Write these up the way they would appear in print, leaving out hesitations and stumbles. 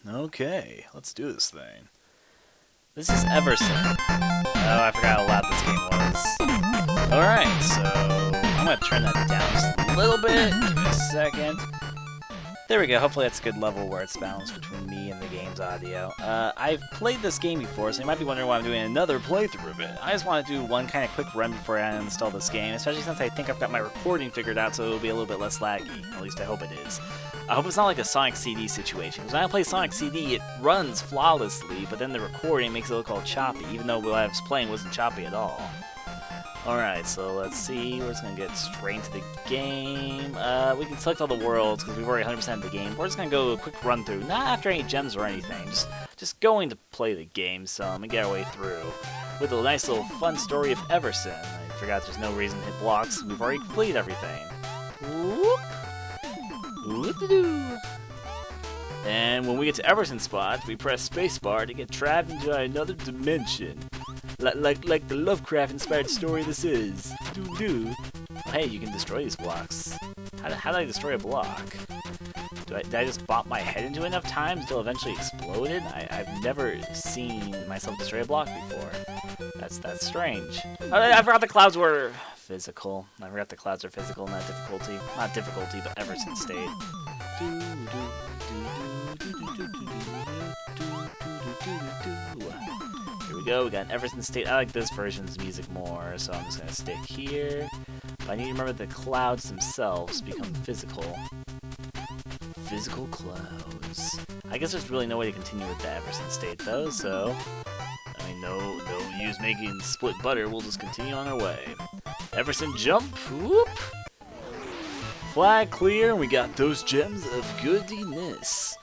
Okay, let's do this thing. This is Everson. Oh, I forgot how loud this game was. Alright, so I'm going to turn that down just a little bit. Give me a second. There we go. Hopefully that's a good level where it's balanced between me and the game's audio. I've played this game before, so you might be wondering why I'm doing another playthrough of it. I just want to do one kind of quick run before I uninstall this game, especially since I think I've got my recording figured out so it'll be a little bit less laggy. At least I hope it is. I hope it's not like a Sonic CD situation, because when I play Sonic CD, it runs flawlessly, but then the recording makes it look all choppy, even though what I was playing wasn't choppy at all. Alright, so let's see, we're just going to get straight into the game. We can select all the worlds, because we've already 100% of the game. We're just going to go a quick run through, not after any gems or anything, just going to play the game some and get our way through. With a nice little fun story of Everson. I forgot there's no reason to hit blocks, we've already completed everything. Whoop! Whoop-de-doo! And when we get to Everson spot, we press spacebar to get trapped into another dimension. Like the Lovecraft-inspired story this is. Doo-doo. Hey, you can destroy these blocks. How did I destroy a block? Did I just bop my head into it enough times until it eventually exploded? I've never seen myself destroy a block before. That's strange. I forgot the clouds were physical. I forgot the clouds are physical, not difficulty. Not difficulty, but Everson state. Here we go, we got an Everson state. I like this version's music more, so I'm just going to stick here. But I need to remember the clouds themselves become physical. Physical clouds. I guess there's really no way to continue with the Everson state, though, so... I mean, no use making split butter, we'll just continue on our way. Everson jump, whoop! Flag clear, and we got those gems of goodiness.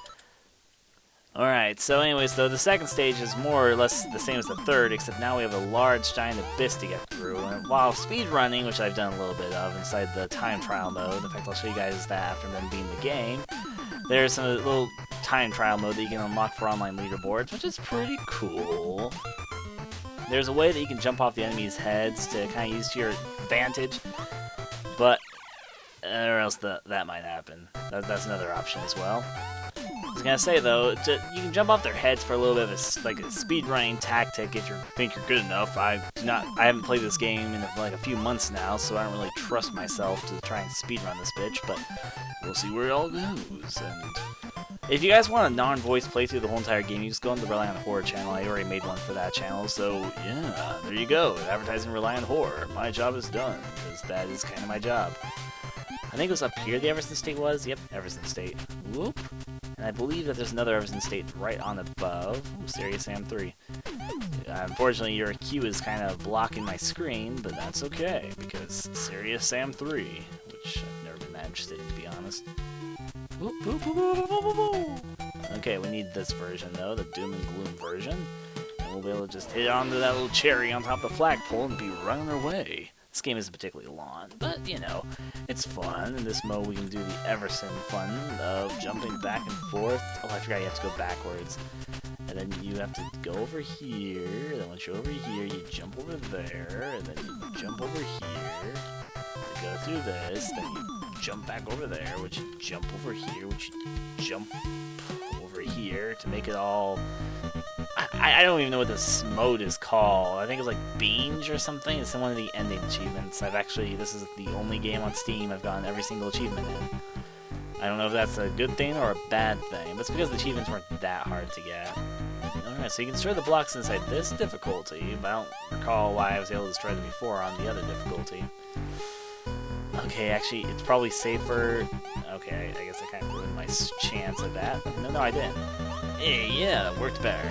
Alright, so anyways, though, the second stage is more or less the same as the third, except now we have a large giant abyss to get through. And while speedrunning, which I've done a little bit of inside the time trial mode, in fact, I'll show you guys that after them beating the game, there's some little time trial mode that you can unlock for online leaderboards, which is pretty cool. There's a way that you can jump off the enemy's heads to kind of use to your advantage, but or else that might happen. That's another option as well. I was gonna say though, you can jump off their heads for a little bit of a speedrunning tactic if you think you're good enough. I haven't played this game in like a few months now, so I don't really trust myself to try and speedrun this bitch. But we'll see where it all goes. And if you guys want a non-voice playthrough the whole entire game, you just go on the Rely on Horror channel. I already made one for that channel, so yeah, there you go. Advertising Rely on Horror. My job is done, because that is kind of my job. I think it was up here the Everson State was. Yep, Everson State. Whoop. And I believe that there's another Everson State right on above. Ooh, Serious Sam 3. Unfortunately, your queue is kind of blocking my screen, but that's okay, because Serious Sam 3, which I've never been that interested in, to be honest. Whoop, whoop, whoop, whoop, whoop, whoop. Okay, we need this version, though, the Doom and Gloom version. And we'll be able to just hit onto that little cherry on top of the flagpole and be running our way. This game isn't particularly long, but, you know, it's fun. In this mode, we can do the Everson fun of jumping back and forth. Oh, I forgot you have to go backwards. And then you have to go over here. Then once you're over here, you jump over there. And then you jump over here to go through this. Then you jump back over there, which you jump over here, which you jump over here to make it all... I don't even know what this mode is called. I think it's like Binge or something. It's one of the ending achievements. This is the only game on Steam I've gotten every single achievement in. I don't know if that's a good thing or a bad thing, but it's because the achievements weren't that hard to get. Alright, so you can destroy the blocks inside this difficulty, but I don't recall why I was able to destroy them before on the other difficulty. Okay, actually, it's probably safer. Okay, I guess I kind of ruined my chance of that. No, I didn't. Hey, yeah, that worked better.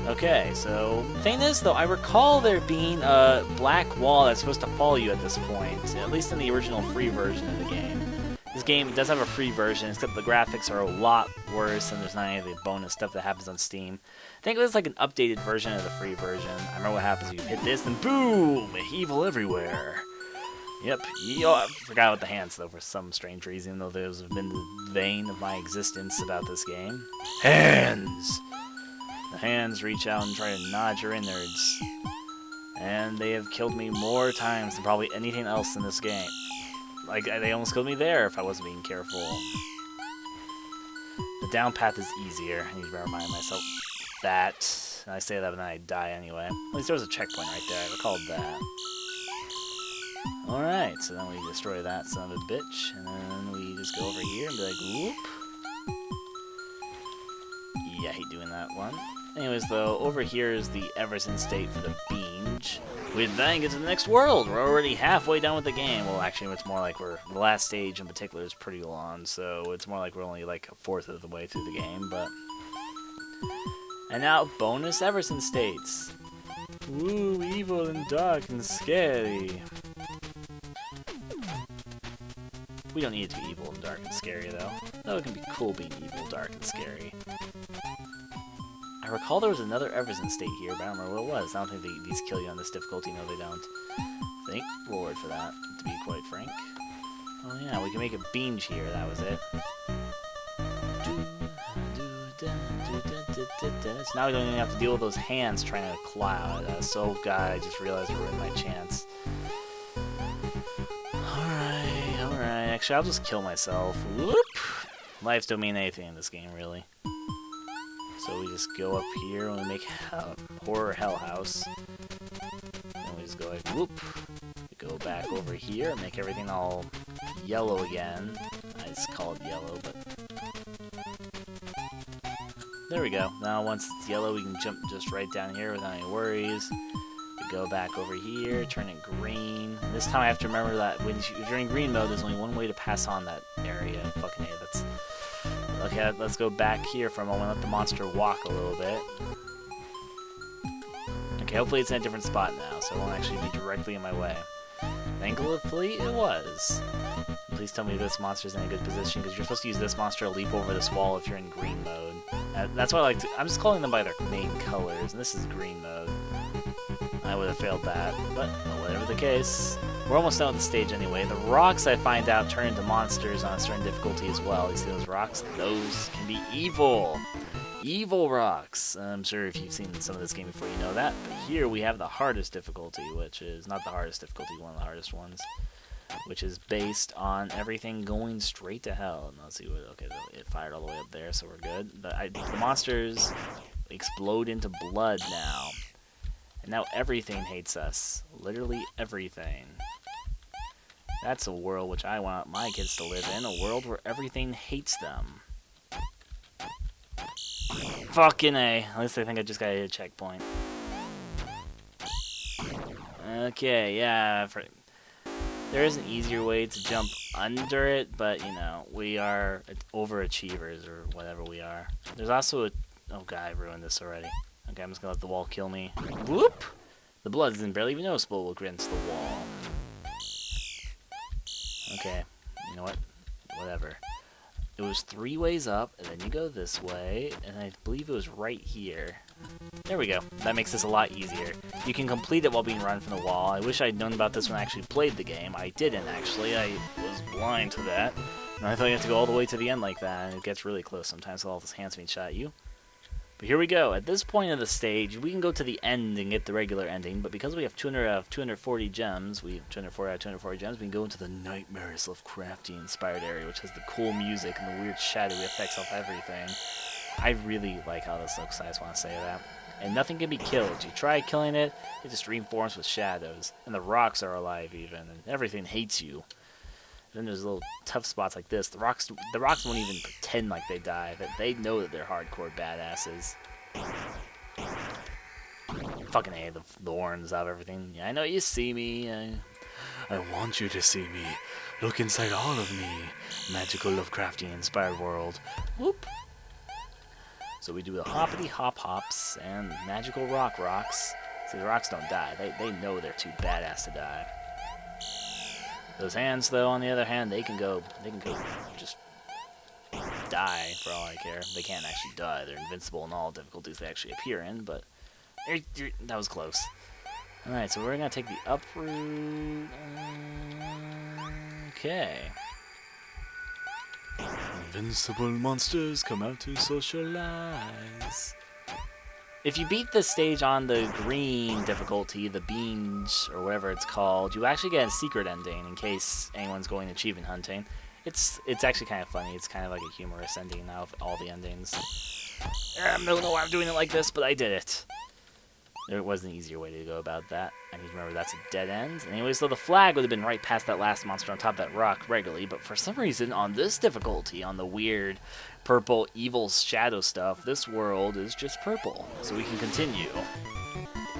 Okay, so the thing is, though, I recall there being a black wall that's supposed to follow you at this point, at least in the original free version of the game. This game does have a free version, except the graphics are a lot worse, and there's not any of the bonus stuff that happens on Steam. I think it was like an updated version of the free version. I remember what happens when you hit this, and boom! Evil everywhere. Yep, I forgot about the hands, though, for some strange reason, though those have been the vein of my existence about this game. Hands! The hands reach out and try to nod your innards. And they have killed me more times than probably anything else in this game. Like, they almost killed me there if I wasn't being careful. The down path is easier. I need to remind myself that. And I say that, but then I die anyway. At least there was a checkpoint right there. I recalled that. Alright, so then we destroy that son of a bitch. And then we just go over here and be like, whoop. Yeah, I hate doing that one. Anyways, though, over here is the Eversion state for the binge. We then get to the next world. We're already halfway done with the game. Well, actually, it's more like the last stage in particular is pretty long, so it's more like we're only like a fourth of the way through the game, but... And now, bonus Eversion states. Ooh, evil and dark and scary. We don't need it to be evil and dark and scary, though. Though it can be cool being evil, dark, and scary. I recall there was another Eversion state here, but I don't remember what it was. I don't think these kill you on this difficulty. No, they don't. Thank Lord for that, to be quite frank. Oh yeah, we can make a binge here. That was it. So now we don't even have to deal with those hands trying to cloud us. So, God, I just realized I ruined my chance. Alright. Actually, I'll just kill myself. Whoop! Lives don't mean anything in this game, really. So we just go up here and we make horror hell house. And we just go like whoop. We go back over here and make everything all yellow again. I just call it yellow, but there we go. Now once it's yellow, we can jump just right down here without any worries. We go back over here, turn it green. And this time I have to remember that if you're in green mode, there's only one way to pass on that area. Fucking A, that's... Okay, let's go back here for a moment, let the monster walk a little bit. Okay, hopefully it's in a different spot now, so it won't actually be directly in my way. Thankfully, it was. Please tell me this monster's in a good position, because you're supposed to use this monster to leap over this wall if you're in green mode. That's why I like to... I'm just calling them by their main colors, and this is green mode. I would have failed that, but whatever the case. We're almost done with the stage anyway. The rocks, I find out, turn into monsters on a certain difficulty as well. You see those rocks? Those can be evil. Evil rocks. I'm sure if you've seen some of this game before, you know that. But here we have the hardest difficulty, which is not the hardest difficulty, one of the hardest ones, which is based on everything going straight to hell. And let's see what... Okay, it fired all the way up there, so we're good. The monsters explode into blood now. And now everything hates us. Literally everything. That's a world which I want my kids to live in. A world where everything hates them. Fucking A. At least I think I just got hit a checkpoint. Okay, yeah. There is an easier way to jump under it, but, you know, we are overachievers, or whatever we are. There's also a... Oh, God, I ruined this already. Okay, I'm just gonna let the wall kill me. Whoop! The blood isn't barely even noticeable against the wall. Okay, you know what? Whatever. It was 3 ways up, and then you go this way, and I believe it was right here. There we go. That makes this a lot easier. You can complete it while being run from the wall. I wish I'd known about this when I actually played the game. I didn't, actually. I was blind to that. And I thought you had to go all the way to the end like that, and it gets really close sometimes with all those hands being shot at you. But here we go. At this point of the stage, we can go to the end and get the regular ending, but because we have 200 out of 240 gems, 240 out of 240 gems, we can go into the Nightmares Lovecraftian inspired area, which has the cool music and the weird shadowy effects of everything. I really like how this looks, I just want to say that. And nothing can be killed. You try killing it, it just reforms with shadows. And the rocks are alive even, and everything hates you. Then there's little tough spots like this. The rocks won't even pretend like they die. They know that they're hardcore badasses. Fucking A, the thorns out of everything. Yeah, I know you see me. I want you to see me. Look inside all of me. Magical Lovecraftian inspired world. Whoop. So we do the hoppity hop hops and magical rocks. See, the rocks don't die. They know they're too badass to die. Those hands, though, on the other hand, they can go just die for all I care. They can't actually die. They're invincible in all difficulties they actually appear in, but that was close. Alright, so we're going to take the up route. Okay. Invincible monsters come out to socialize. If you beat this stage on the green difficulty, the binge, or whatever it's called, you actually get a secret ending in case anyone's going achievement hunting. It's actually kind of funny. It's kind of like a humorous ending now of all the endings. I don't know why I'm doing it like this, but I did it. There was an easier way to go about that. I need to remember that's a dead end. Anyway, so the flag would have been right past that last monster on top of that rock regularly, but for some reason, on this difficulty, on the weird purple evil shadow stuff, this world is just purple. So we can continue.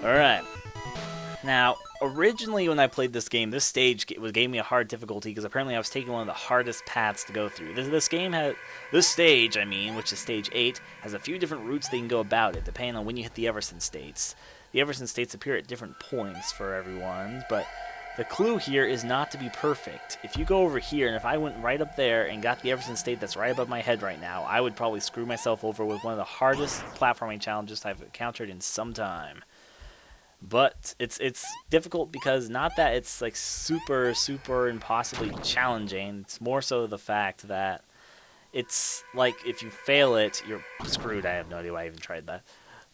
Alright. Now, originally when I played this game, this stage gave me a hard difficulty because apparently I was taking one of the hardest paths to go through. This stage, which is stage 8, has a few different routes they can go about it, depending on when you hit the Eversion states. The Eversion states appear at different points for everyone, but the clue here is not to be perfect. If you go over here, and if I went right up there and got the Eversion state that's right above my head right now, I would probably screw myself over with one of the hardest platforming challenges I've encountered in some time. But it's difficult because not that it's like super impossibly challenging. It's more so the fact that it's like if you fail it, you're screwed. I have no idea why I even tried that.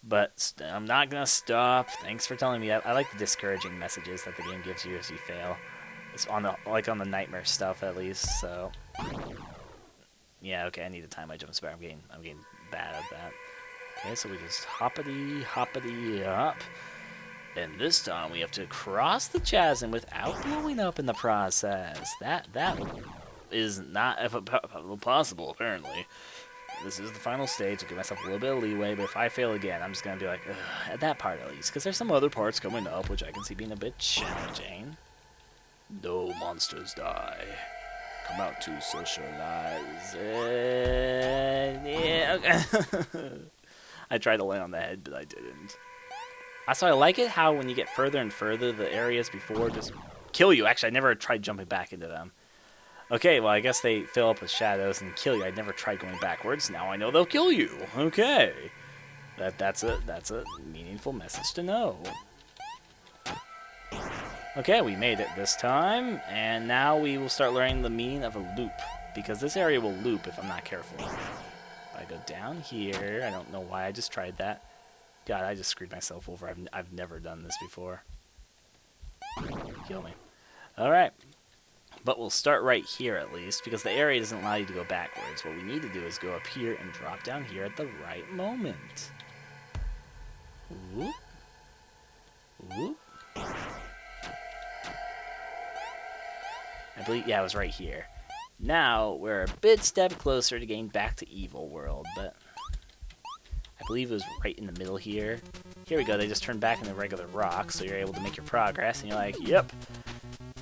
But I'm not going to stop. Thanks for telling me. I like the discouraging messages that the game gives you as you fail. It's on the nightmare stuff at least. So yeah, okay, I need to time my jumps better. I'm getting bad at that. Okay, so we just hoppity up. And this time we have to cross the chasm without blowing up in the process. That is not possible, apparently. This is the final stage. I'll give myself a little bit of leeway, but if I fail again, I'm just going to be like, ugh, at that part at least. Because there's some other parts coming up, which I can see being a bit challenging. No monsters die. Come out to socialize. Yeah, okay. I tried to land on the head, but I didn't. So I like it how when you get further and further, the areas before just kill you. Actually, I never tried jumping back into them. Okay, well, I guess they fill up with shadows and kill you. I never tried going backwards. Now I know they'll kill you. Okay. That's a meaningful message to know. Okay, we made it this time. And now we will start learning the meaning of a loop. Because this area will loop if I'm not careful. If I go down here, I don't know why I just tried that. God, I just screwed myself over. I've never done this before. Kill me. Alright. But we'll start right here at least, because the area doesn't allow you to go backwards. What we need to do is go up here and drop down here at the right moment. Whoop. Whoop. I believe, yeah, it was right here. Now, we're a bit step closer to getting back to Evil World, but I believe it was right in the middle here. Here we go, they just turn back into regular rocks, so you're able to make your progress, and you're like, yep.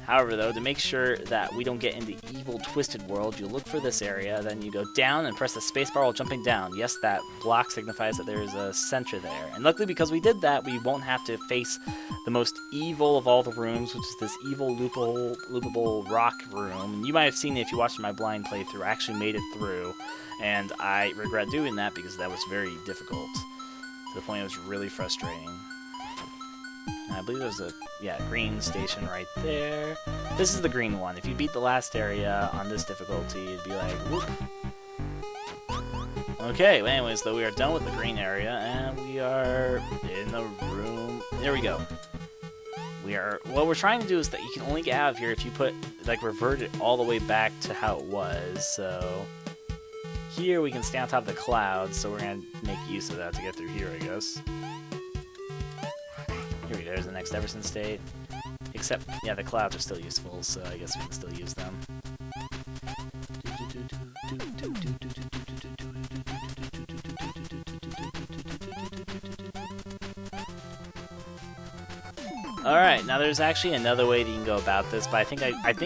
However, though, to make sure that we don't get into Evil Twisted World, you look for this area, then you go down and press the spacebar while jumping down. Yes, that block signifies that there's a center there. And luckily, because we did that, we won't have to face the most evil of all the rooms, which is this evil loopable rock room. And you might have seen it if you watched my blind playthrough. I actually made it through, and I regret doing that because that was very difficult. To the point it was really frustrating. I believe there's a green station right there. This is the green one. If you beat the last area on this difficulty, it'd be like, whoop. Okay, well, anyways, though, we are done with the green area, and we are in the room. There we go. What we're trying to do is that you can only get out of here if you revert it all the way back to how it was, so here we can stay on top of the clouds, so we're going to make use of that to get through here, I guess. Here we go, there's the next Eversion state. Except, yeah, the clouds are still useful, so I guess we can still use them. Alright, now there's actually another way that you can go about this, but I think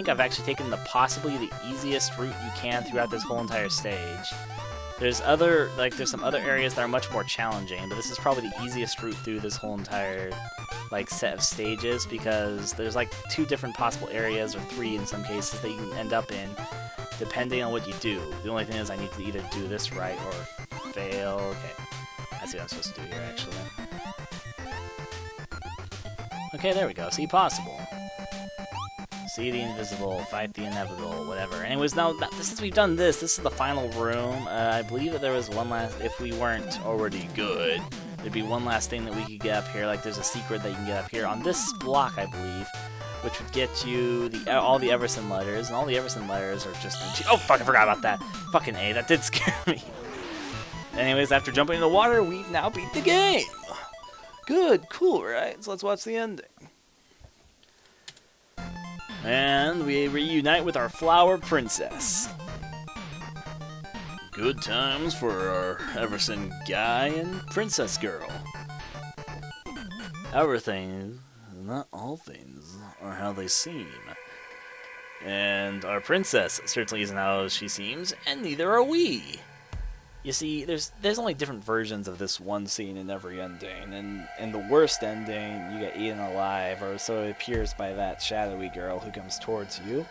I've actually taken possibly the easiest route you can throughout this whole entire stage. There's some other areas that are much more challenging, but this is probably the easiest route through this whole entire set of stages, because there's 2 different possible areas, or 3 in some cases, that you can end up in, depending on what you do. The only thing is I need to either do this right or fail. Okay, I see what I'm supposed to do here, actually. Okay, there we go. See possible. See the invisible, fight the inevitable, whatever. Anyways, now, since we've done this is the final room. I believe that there was one last, if we weren't already good, there'd be one last thing that we could get up here. There's a secret that you can get up here. On this block, I believe, which would get you all the Everson letters, and all the Everson letters are just... Oh, fuck, I forgot about that. Fucking A, that did scare me. Anyways, after jumping in the water, we've now beat the game. Good, cool, right? So let's watch the ending. And we reunite with our flower princess. Good times for our Everson guy and princess girl. Everything, not all things, are how they seem. And our princess certainly isn't how she seems, and neither are we. You see, there's only different versions of this one scene in every ending, and in the worst ending, you get eaten alive, or so it appears by that shadowy girl who comes towards you,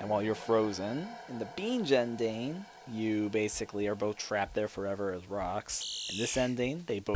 and while you're frozen. In the binge ending, you basically are both trapped there forever as rocks. In this ending, they both